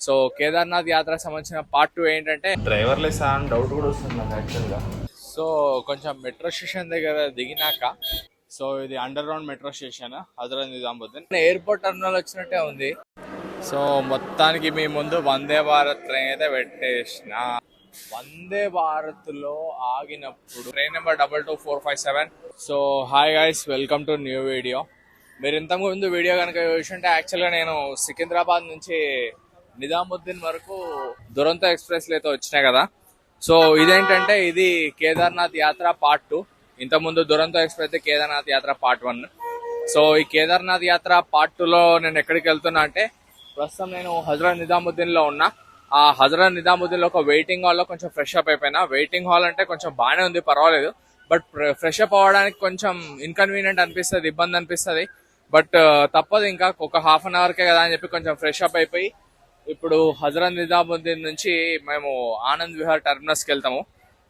So Kedarnath యాత్ర సంబంధించిన part 2 ఏంటంటే డ్రైవర్లెస్ అని డౌట్ కూడా వస్తుంది నాకు యాక్చువల్గా. సో కొంచెం మెట్రో స్టేషన్ దగ్గర దిగినాక, సో ఇది under ground metro station Hazrat Nizamuddin airport terminal వచ్చినట్టే ఉంది. సో మొత్తానికి మీ ముందు వందే భారత్ ట్రైన్ అయితే పెట్టేసిన. వందే భారత్ లో ఆగినప్పుడు train number 22457. So hi guys, welcome to new video. మీరు ఇంతకుముందు వీడియో కనుక చూసుంటే యాక్చువల్గా నేను సికింద్రాబాద్ నుంచి నిజాముద్దీన్ వరకు దురంతో ఎక్స్ప్రెస్లో అయితే వచ్చినాయి కదా. సో ఇదేంటంటే ఇది కేదార్నాథ్ యాత్ర పార్ట్ 2. ఇంతకుముందు దురంతో ఎక్స్ప్రెస్ అయితే కేదార్నాథ్ యాత్ర పార్ట్ 1. సో ఈ కేదార్నాథ్ యాత్ర పార్ట్ 2లో నేను ఎక్కడికి వెళ్తున్నా అంటే, ప్రస్తుతం నేను హజరత్ నిజాముద్దీన్లో ఉన్నా. ఆ హజరత్ నిజాముద్దీన్లో ఒక వెయిటింగ్ హాల్లో కొంచెం ఫ్రెష్ అప్ అయిపోయినా. వెయిటింగ్ హాల్ అంటే కొంచెం బాగానే ఉంది, పర్వాలేదు. బట్ ఫ్రెష్ అప్ అవ్వడానికి కొంచెం ఇన్కన్వీనియంట్ అనిపిస్తుంది, ఇబ్బంది అనిపిస్తుంది. బట్ తప్పదు, ఇంకా ఒక హాఫ్ అన్ అవర్కే కదా అని చెప్పి కొంచెం ఫ్రెష్ అప్ అయిపోయి ఇప్పుడు హజరత్ నిజాముద్దీన్ నుంచి మేము ఆనంద్ విహార్ టర్మినస్కి వెళ్తాము.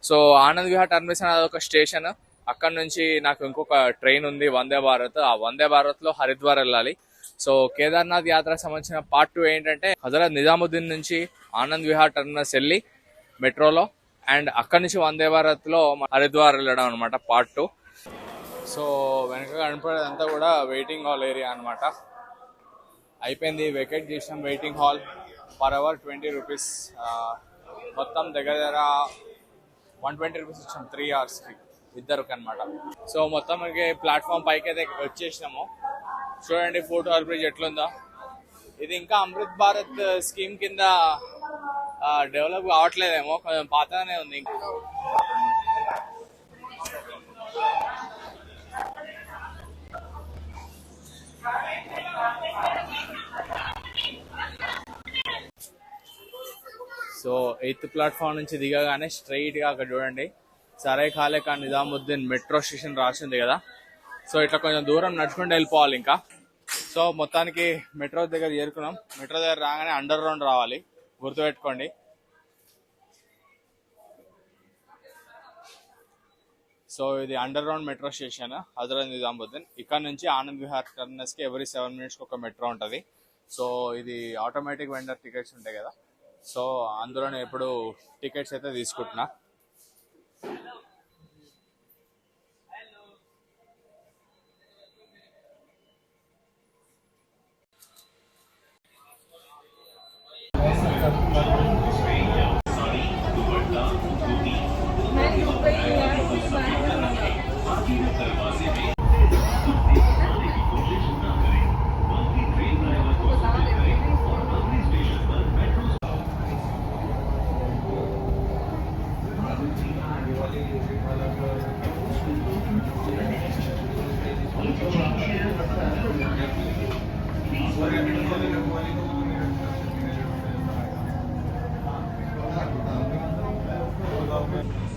సో ఆనంద్ విహార్ టర్మినస్ అనేది ఒక స్టేషన్. అక్కడ నుంచి నాకు ఇంకొక ట్రైన్ ఉంది వందే భారత్. ఆ వందే భారత్లో హరిద్వార్ వెళ్ళాలి. సో కేదార్నాథ్ యాత్రకు సంబంధించిన పార్ట్ 2 ఏంటంటే హజరత్ నిజాముద్దీన్ నుంచి ఆనంద్ విహార్ టర్మినస్ వెళ్ళి మెట్రోలో, అండ్ అక్కడి నుంచి వందే భారత్లో హరిద్వార్ వెళ్ళడం అనమాట పార్ట్ 2. సో వెనక కనపడేదంతా కూడా వెయిటింగ్ హాల్ ఏరియా అనమాట. అయిపోయింది, వెకేట్ చేసాం waiting hall. Per hour 20 rupees, మొత్తం దగ్గర 120 రూపీస్ ఇచ్చాం 3 అవర్స్కి ఇద్దరికి అనమాట. సో మొత్తం ప్లాట్ఫామ్ పైకి అయితే వచ్చేసినాము. చూడండి ఫోటో బ్రిడ్జ్ ఎట్లుందో. ఇది ఇంకా అమృత్ భారత్ స్కీమ్ కింద డెవలప్ కావట్లేదేమో, కొంచెం పాతగానే ఉంది. సో 8th ప్లాట్ఫామ్ నుంచి దిగగానే స్ట్రైట్గా అక్కడ చూడండి సరాయ్ ఖాళే ఖాన్ నిజాముద్దీన్ మెట్రో స్టేషన్ రాసింది కదా. సో ఇట్లా కొంచెం దూరం నడుచుకుంటూ వెళ్ళిపోవాలి ఇంకా. సో మొత్తానికి మెట్రో దగ్గర చేరుకున్నాం. మెట్రో దగ్గర రాగానే అండర్ గ్రౌండ్ రావాలి, గుర్తుపెట్టుకోండి. సో ఇది under ground metro station Hazrat Nizamuddin. ఇక్కడ నుంచి ఆనంద్ విహార్ టర్మినస్కి ఎవ్రీ 7 minutesకి ఒక మెట్రో ఉంటుంది. సో ఇది ఆటోమేటిక్ వెండర్ టికెట్స్ ఉంటాయి కదా, సో అందులో నేను ఎప్పుడు టికెట్స్ అయితే తీసుకుంటున్నా.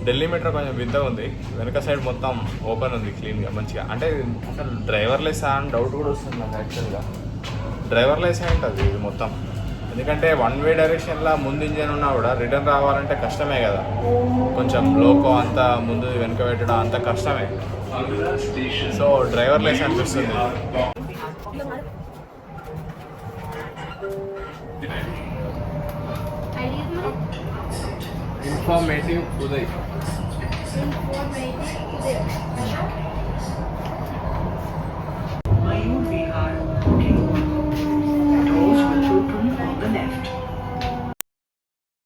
ఢిల్లీ మెట్రో కొంచెం వింతగా ఉంది. వెనక సైడ్ మొత్తం ఓపెన్ ఉంది, క్లీన్గా మంచిగా. అంటే అసలు డ్రైవర్లెస్ అని డౌట్ కూడా వస్తుంది నాకు యాక్చువల్గా. డ్రైవర్లెస్ ఉంటుంది ఇది మొత్తం. ఎందుకంటే 1 way డైరెక్షన్లో ముందు ఇంజన్ ఉన్నా కూడా రిటర్న్ రావాలంటే కష్టమే కదా. కొంచెం లోకో అంతా ముందు వెనక పెట్టడం అంత కష్టమే. సో డ్రైవర్లెస్ అనిపిస్తుంది. ఇన్ఫర్మేటివ్ ఉదయ్.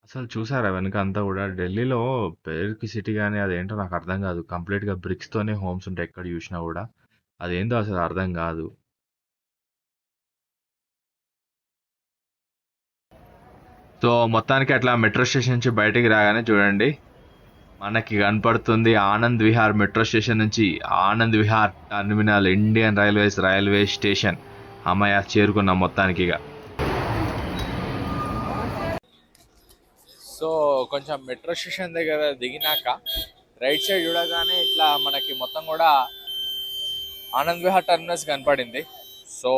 అసలు చూసారా వెనక అంతా కూడా ఢిల్లీలో పేరుకి సిటీ కానీ అదేంటో నాకు అర్థం కాదు. కంప్లీట్గా బ్రిక్స్తోనే హోమ్స్ ఉంటాయి ఎక్కడ చూసినా కూడా. అదేంటో అసలు అర్థం కాదు. సో మొత్తానికి అట్లా మెట్రో స్టేషన్ నుంచి బయటికి రాగానే చూడండి మనకి కనపడుతుంది ఆనంద్ విహార్ మెట్రో స్టేషన్ నుంచి Anand Vihar terminal Indian railway station. అమ్మయ్య చేరుకున్నాం మొత్తానికి. ఇక సో కొంచెం మెట్రో స్టేషన్ దగ్గర దిగినాక రైట్ సైడ్ చూడగానే ఇట్లా మనకి మొత్తం కూడా ఆనంద్ విహార్ టర్మినస్ కనపడింది. సో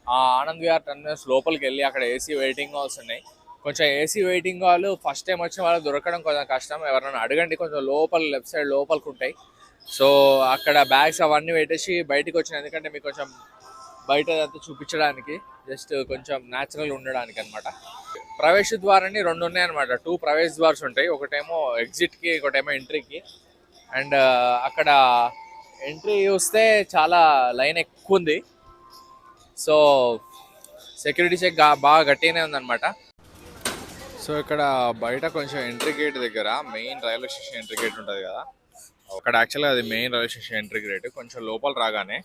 ఆ ఆనంద్ విహార్ టర్మినస్ లోపలికి వెళ్ళి అక్కడ ఏసీ వెయిటింగ్ హాల్స్ ఉన్నాయి. కొంచెం AC waiting hall first time వచ్చిన వాళ్ళు దొరకడం కొంచెం కష్టం. ఎవరైనా అడగండి, కొంచెం లోపల లెఫ్ట్ సైడ్ లోపలికి ఉంటాయి. సో అక్కడ బ్యాగ్స్ అవన్నీ పెట్టేసి బయటకు వచ్చిన, ఎందుకంటే మీకు కొంచెం బయట అంతా చూపించడానికి, జస్ట్ కొంచెం న్యాచురల్ ఉండడానికి అనమాట. ప్రవేశ ద్వారాన్ని 2 ఉన్నాయి అనమాట. 2 ప్రవేశ ద్వార్స్ ఉంటాయి, ఒకటేమో ఎగ్జిట్కి, ఒకటేమో ఎంట్రీకి. అండ్ అక్కడ ఎంట్రీ చూస్తే చాలా లైన్ ఎక్కువ ఉంది. సో సెక్యూరిటీ చెక్ బాగా గట్టిగానే ఉందన్నమాట. సో ఇక్కడ బయట కొంచెం ఎంట్రీ గేట్ దగ్గర main railway station entry gate ఉంటుంది కదా, అక్కడ యాక్చువల్గా అది main railway station entry gate. కొంచెం లోపల రాగానే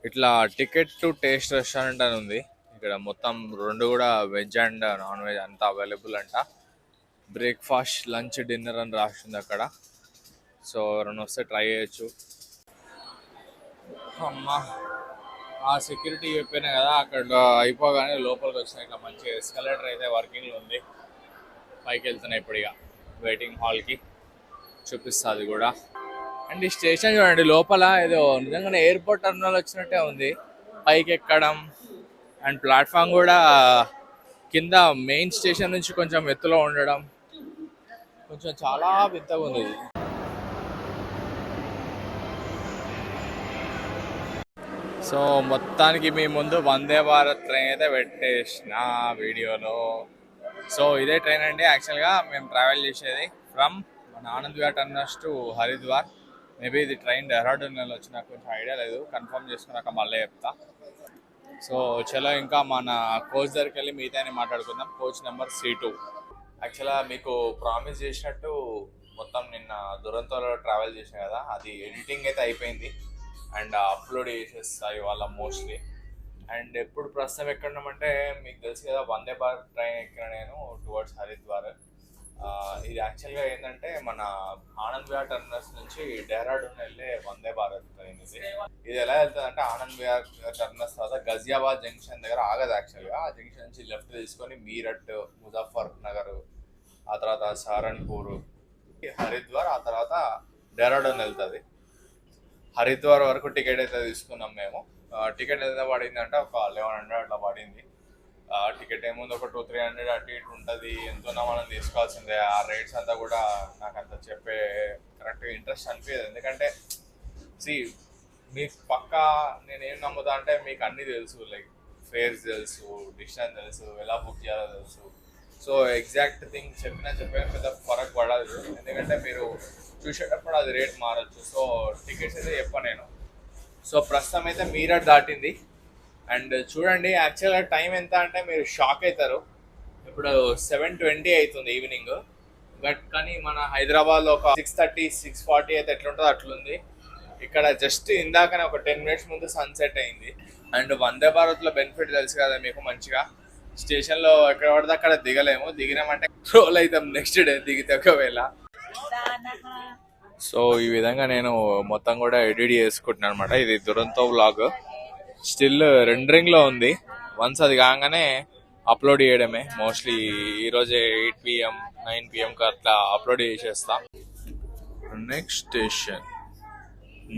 ఇట్లా టికెట్ టు టేస్ట్ రెస్టారెంట్ అని ఉంది. ఇక్కడ మొత్తం 2 కూడా వెజ్ అండ్ నాన్ వెజ్ అంతా అవైలబుల్ అంట. బ్రేక్ఫాస్ట్, లంచ్, డిన్నర్ అని రాస్తుంది అక్కడ. సో ఎవరైనా వస్తే ట్రై చేయొచ్చు. అమ్మా, ఆ సెక్యూరిటీ చెప్పినా కదా, అక్కడ అయిపోగానే లోపలికి వచ్చిన ఇట్లా మంచి ఎస్కలేటర్ అయితే వర్కింగ్లో ఉంది. పైకి వెళ్తున్నాయి ఇప్పుడు ఇక వెయిటింగ్ హాల్కి, చూపిస్తుంది కూడా. అండ్ ఈ స్టేషన్ చూడండి, లోపల ఏదో నిజంగానే ఎయిర్పోర్ట్ టర్మినల్ వచ్చినట్టే ఉంది. పైకి ఎక్కడం అండ్ ప్లాట్ఫామ్ కూడా కింద మెయిన్ స్టేషన్ నుంచి కొంచెం ఎత్తులో ఉండడం, కొంచెం చాలా వింతగా ఉంది. సో మొత్తానికి మీ ముందు వందే భారత్ ట్రైన్ అయితే పెట్టేసిన వీడియోలో. సో ఇదే ట్రైన్ అండి యాక్చువల్గా మేము ట్రావెల్ చేసేది ఫ్రమ్ మన Anand Vihar terminus to Haridwar. Maybe ఇది ట్రైన్ డెహ్రాడూన్ వచ్చి నాకు కొంచెం ఐడియా లేదు, కన్ఫర్మ్ చేసుకున్నాక మళ్ళీ చెప్తా. సో చలో ఇంకా మన కోచ్ దగ్గరికి వెళ్ళి మిగతాని మాట్లాడుకుందాం. Coach number C2. యాక్చువల్గా మీకు ప్రామిస్ చేసినట్టు మొత్తం నిన్న దురంతోలో ట్రావెల్ చేసాం కదా, అది ఎడిటింగ్ అయితే అయిపోయింది అండ్ అప్లోడ్ చేసేస్తాయి ఇవాళ మోస్ట్లీ. అండ్ ఎప్పుడు ప్రస్తుతం ఎక్కడున్నామంటే మీకు తెలుసు కదా, వందే భారత్ ట్రైన్ ఎక్కిన నేను టువర్డ్స్ హరిద్వార్. ఇది యాక్చువల్గా ఏంటంటే మన ఆనంద్ విహార్ టర్మినస్ నుంచి డెహ్రాడూన్ వెళ్ళే వందే భారత్ ట్రైన్ ఇది ఎలా వెళ్తుంది అంటే, ఆనంద్ విహార్ టర్మినస్ తర్వాత గజియాబాద్ జంక్షన్ దగ్గర ఆగదు యాక్చువల్గా. ఆ జంక్షన్ నుంచి లెఫ్ట్ తీసుకొని మీరట్, ముజఫర్ నగర్, ఆ తర్వాత సహరన్పూర్, హరిద్వార్, ఆ తర్వాత డెహ్రాడూన్ వెళ్తుంది. హరిద్వార్ వరకు టికెట్ అయితే తీసుకున్నాం మేము. టికెట్ ఎంత పడింది అంటే ఒక 1100 అట్లా పడింది. టికెట్ ఏముంది ఒక 200-300 అటు ఇటు ఉంటుంది. ఎంతోన్నా మనం తీసుకోవాల్సిందే. ఆ రేట్స్ అంతా కూడా నాకు అంత చెప్పే కరెక్ట్గా ఇంట్రెస్ట్ అనిపించదు. ఎందుకంటే మీకు పక్కా నేనేం నమ్ముతా అంటే, మీకు అన్నీ తెలుసు, లైక్ ఫేర్స్ తెలుసు, డిస్టెన్స్ తెలుసు, ఎలా బుక్ చేయాలో తెలుసు. సో ఎగ్జాక్ట్ థింగ్ చెప్పినా పెద్ద ఫరక్ పడదు, ఎందుకంటే మీరు చూసేటప్పుడు అది రేట్ మారచ్చు. సో టికెట్స్ అయితే చెప్పను నేను. సో ప్రస్తుతం అయితే మీరట్ దాటింది. అండ్ చూడండి యాక్చువల్గా టైం ఎంత అంటే మీరు షాక్ అవుతారు. ఇప్పుడు 7:20 అవుతుంది ఈవినింగ్. బట్ కానీ మన హైదరాబాద్లో ఒక 6:30, 6:40 అయితే ఎట్లుంటుందో అట్లుంది. ఇక్కడ జస్ట్ ఇందాకనే ఒక 10 minutes ముందు సన్సెట్ అయింది. అండ్ వందే భారత్లో బెనిఫిట్ తెలుసు కదా మీకు, మంచిగా స్టేషన్లో ఎక్కడ పడితే అక్కడ దిగలేము. దిగినామంటే రోల్ అవుతాం నెక్స్ట్ డే దిగితే ఒకవేళ. సో ఈ విధంగా నేను మొత్తం కూడా ఎడిట్ చేసుకుంటున్నాను అనమాట. ఇది దురంతో వ్లాగ్ స్టిల్ రెండరింగ్లో ఉంది. వన్స్ అది కాగానే అప్లోడ్ చేయడమే. మోస్ట్లీ ఈరోజే 8 PM 9 PMకి అట్లా అప్లోడ్ చేసేస్తా. నెక్స్ట్ స్టేషన్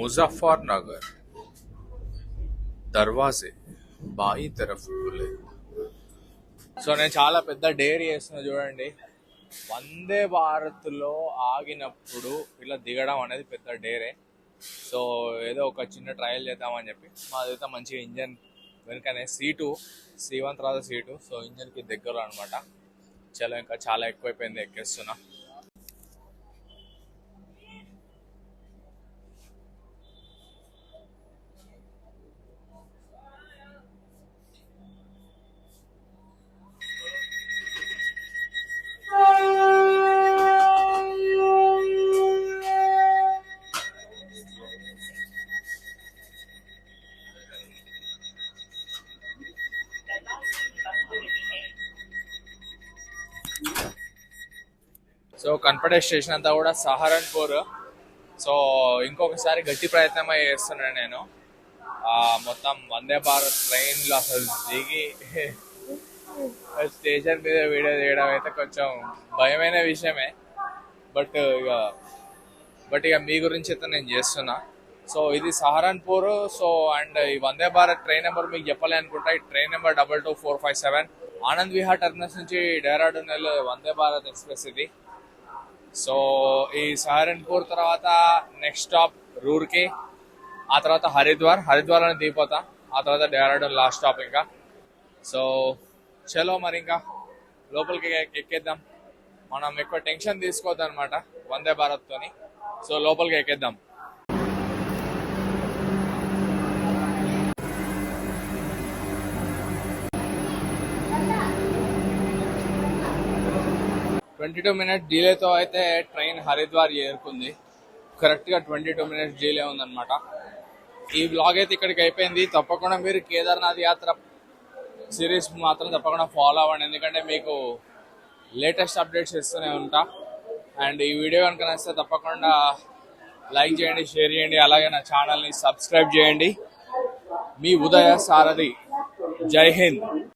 ముజఫర్ నగర్, దర్వాజే బాయి తరఫ్ ఖులే. సో నేను చాలా పెద్ద డేర్ చేస్తున్నా చూడండి. వందే భారత్లో ఆగినప్పుడు ఇలా దిగడం అనేది పెద్ద డేరే. సో ఏదో ఒక చిన్న ట్రయల్ చేద్దామని చెప్పి, మాదైతే మంచిగా ఇంజన్ వెనుకనే C1 తర్వాత C2. సో ఇంజన్కి దగ్గరలో అనమాట. చాలా ఇంకా చాలా ఎక్కువైపోయింది, ఎక్కేస్తున్నా. సో కనపడే స్టేషన్ అంతా కూడా సహరన్పూర్. సో ఇంకొకసారి గట్టి ప్రయత్నం చేస్తున్నాను నేను. మొత్తం వందే భారత్ ట్రైన్లో అసలు దిగి స్టేషన్ మీద వీడియో తీయడం అయితే కొంచెం భయమైన విషయమే. బట్ ఇక మీ గురించి అయితే నేను చేస్తున్నా. సో ఇది సహరన్పూర్. సో అండ్ ఈ వందే భారత్ ట్రైన్ నెంబర్ మీకు చెప్పాలి అనుకుంటా. ఈ train number 22457 Anand Vihar terminus నుంచి డెహ్రాడూన్ వెళ్ళే వందే భారత్ ఎక్స్ప్రెస్ ఇది. సో ఈ సహరన్పూర్ తర్వాత నెక్స్ట్ స్టాప్ రూర్కే, ఆ తర్వాత హరిద్వార్ అని దిగిపోతా, ఆ తర్వాత డెహ్రాడూన్ లాస్ట్ స్టాప్ ఇంకా. సో చలో మరి ఇంకా లోపలికి ఎక్కేద్దాం. మనం ఎక్కువ టెన్షన్ తీసుకోవద్దు అనమాట వందే భారత్తోని. సో లోపలికి ఎక్కేద్దాం. ట్వంటీ 22 మినిట్స్ డిలేతో అయితే ట్రైన్ హరిద్వార్ చేరుకుంది. కరెక్ట్గా 22 మినిట్స్ డిలే ఉందన్నమాట. ఈ వ్లాగ్ అయితే ఇక్కడికి అయిపోయింది. తప్పకుండా మీరు కేదార్నాథ్ యాత్ర సిరీస్ మాత్రం తప్పకుండా ఫాలో అవ్వండి, ఎందుకంటే మీకు లేటెస్ట్ అప్డేట్స్ ఇస్తూనే ఉంటా. అండ్ ఈ వీడియో కనుక నచ్చితే తప్పకుండా లైక్ చేయండి, షేర్ చేయండి, అలాగే నా ఛానల్ని సబ్స్క్రైబ్ చేయండి. మీ ఉదయ సారథి. జై హింద్.